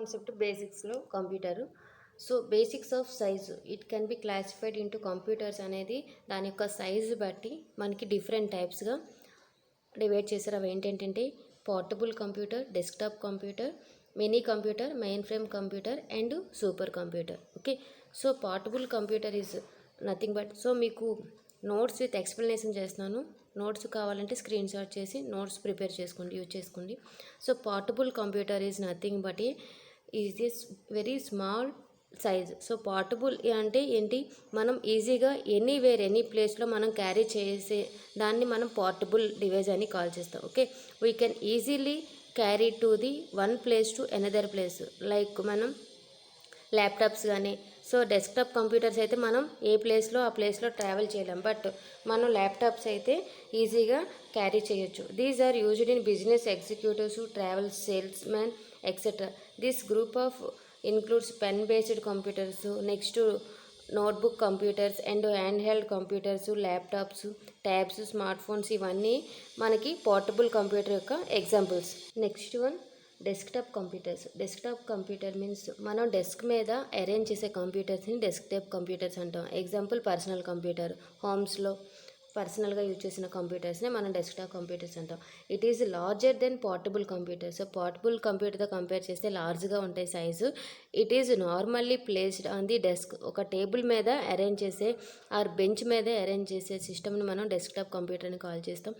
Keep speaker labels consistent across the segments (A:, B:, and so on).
A: Concept బేసిక్స్లో computer. So basics of size it can be classified into computers అనేది దాని యొక్క సైజు బట్టి మనకి డిఫరెంట్ టైప్స్గా డివైడ్ చేశారు. అవి ఏంటంటే portable computer, desktop computer, mini computer, main frame computer and super computer. Okay, so portable computer is nothing but, so మీకు notes with explanation చేస్తున్నాను. నోట్స్ కావాలంటే స్క్రీన్ షాట్ చేసి నోట్స్ ప్రిపేర్ చేసుకోండి, యూజ్ చేసుకోండి. So portable computer is nothing but is this very small size. So portable అంటే ఏంటి, మనం ఈజీగా ఎనీవేర్ ఎనీ ప్లేస్లో మనం క్యారీ చేసే దాన్ని మనం పోర్టబుల్ డివైస్ అని కాల్ చేస్తాం. Okay, we can easily carry to the one place to another place. Like మనం ల్యాప్టాప్స్ కానీ, సో డెస్క్టాప్ కంప్యూటర్స్ అయితే మనం ఏ ప్లేస్లో ఆ ప్లేస్లో ట్రావెల్ చేయలేం, బట్ మనం ల్యాప్టాప్స్ అయితే ఈజీగా క్యారీ చేయొచ్చు. These are used in business executives, travel salesman etcetera. This group of includes pen based computers, next notebook computers and handheld computers, laptops, tabs, smartphones, ఇవన్నీ మనకి portable computer యొక్క examples. Next one desktop computers. Desktop computer means మనం desk మీద arrange చేసే కంప్యూటర్స్ని desktop computers అంటాం. Example personal computer, హోమ్స్లో పర్సనల్గా యూజ్ చేసిన కంప్యూటర్స్ని మనం డెస్క్టాప్ కంప్యూటర్స్ అంటాం. It is larger then portable computers. So portable కంప్యూటర్తో కంపేర్ చేస్తే లార్జ్గా ఉంటాయి size. It is normally placed on the desk. ఒక టేబుల్ మీద అరేంజ్ చేసే ఆర్ బెంచ్ మీద అరేంజ్ చేసే సిస్టమ్ని మనం డెస్క్టాప్ కంప్యూటర్ని కాల్ చేస్తాం.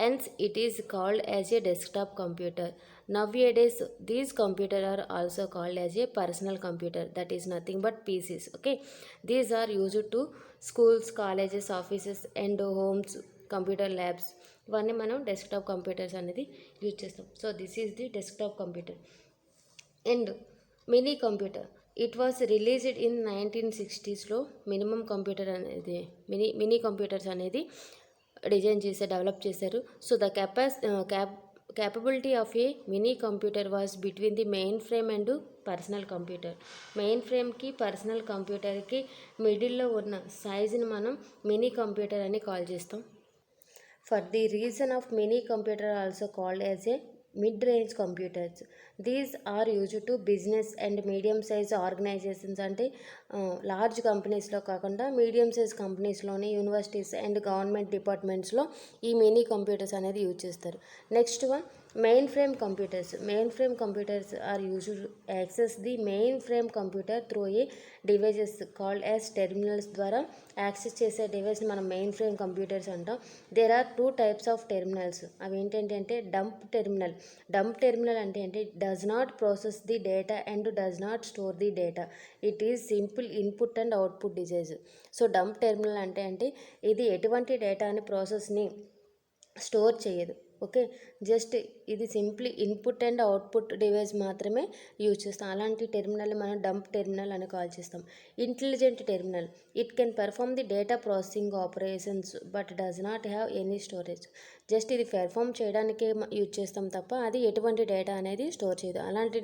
A: And it is called as a desktop computer. Nowadays, these computers are also called as a personal computer, that is nothing but PCs. Okay, these are used to schools, colleges, offices and homes, computer labs. ఇవన్నీ మనం desktop computers అనేది use చేస్తాం. So this is the desktop computer. And mini computer, it was released in 1960స్లో. Minimum computer అనేది mini computers అనేది design చేసి develop చేశారు. So the capability of a mini computer was between the mainframe and personal computer. Main ఫ్రేమ్కి personal కంప్యూటర్కి మిడిల్లో ఉన్న సైజుని మనం మినీ కంప్యూటర్ అని కాల్ చేస్తాం. For the reason of mini computer also called as a mid range computers. These are use to business and medium size organisations. అంటే large కంపెనీస్లో కాకుండా మీడియం సైజ్ కంపెనీస్లోని, యూనివర్సిటీస్ అండ్ గవర్నమెంట్ డిపార్ట్మెంట్స్లో ఈ mini computers అనేది use చేస్తారు. Next one mainframe computers. Mainframe computers are used access the main frame computer through a devices called as terminals. ద్వారా access చేసే డివైస్ని మనం మెయిన్ ఫ్రేమ్ కంప్యూటర్స్ అంటాం. There are 2 types of terminals. అవి ఏంటంటే dumb terminal. Dumb terminal అంటే does not process the data and does not store the data. It is simple input and output device. So dumb terminal అంటే ఇది ఎటువంటి డేటాని ప్రాసెస్ని store చేయదు. Okay, just ఇది simply input and output device మాత్రమే use చేస్తాం. అలాంటి టెర్మినల్ని మనం డంప్ టెర్మినల్ అని కాల్ చేస్తాం. Intelligent terminal, it can perform the data processing operations but does not have any storage. Just ఇది పెర్ఫామ్ చేయడానికే యూజ్ చేస్తాం తప్ప అది ఎటువంటి డేటా అనేది స్టోర్ చేయదు. అలాంటి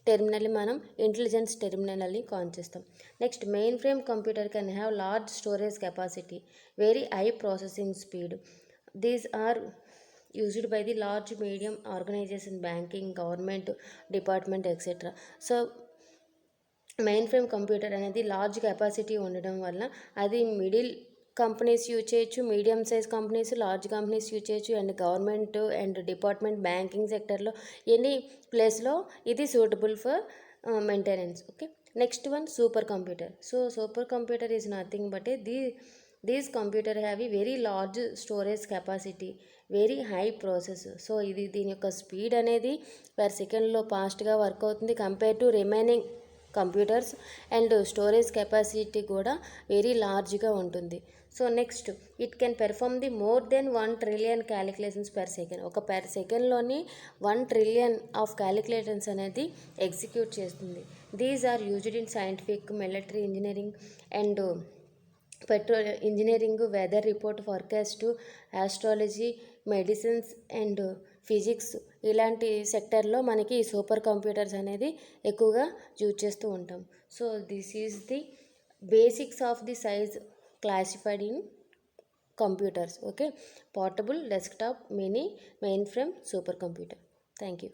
A: టెర్మినల్ని మనం ఇంటెలిజెన్స్ టెర్మినల్ అని కాల్ చేస్తాం. Next mainframe computer can have large storage capacity, very high processing speed. These are used by the large medium organization, banking, government department etc. So mainframe computer అనేది large capacity ఉండడం వల్ల అది middle companies use చేయొచ్చు, medium size companies, large companies use చేయొచ్చు, and government and department, banking సెక్టర్లో any ప్లేస్లో ఇది suitable for maintenance. Okay, next one super computer. So super computer is nothing but these computer have ఈ very large storage capacity, very high process. So దీని యొక్క speed అనేది per సెకండ్లో ఫాస్ట్గా work అవుతుంది compare to remaining computers, and storage capacity కూడా very లార్జ్గా ఉంటుంది. So next it can perform the more than 1 trillion calculations per second. ఒక పర్ సెకండ్లోని 1 ట్రిలియన్ ఆఫ్ క్యాలిక్యులేషన్స్ అనేది ఎగ్జిక్యూట్ చేస్తుంది. These are used in scientific, military, engineering and petrol engineering, weather report, forecast, astrology, medicines and physics, ఇలాంటి సెక్టర్లో మనకి ఈ super computers అనేది ఎక్కువగా యూజ్ చేస్తూ ఉంటాం. So this is the basics of the size classified in computers. Okay, portable, desktop, mini, main frame, super computer. Thank you.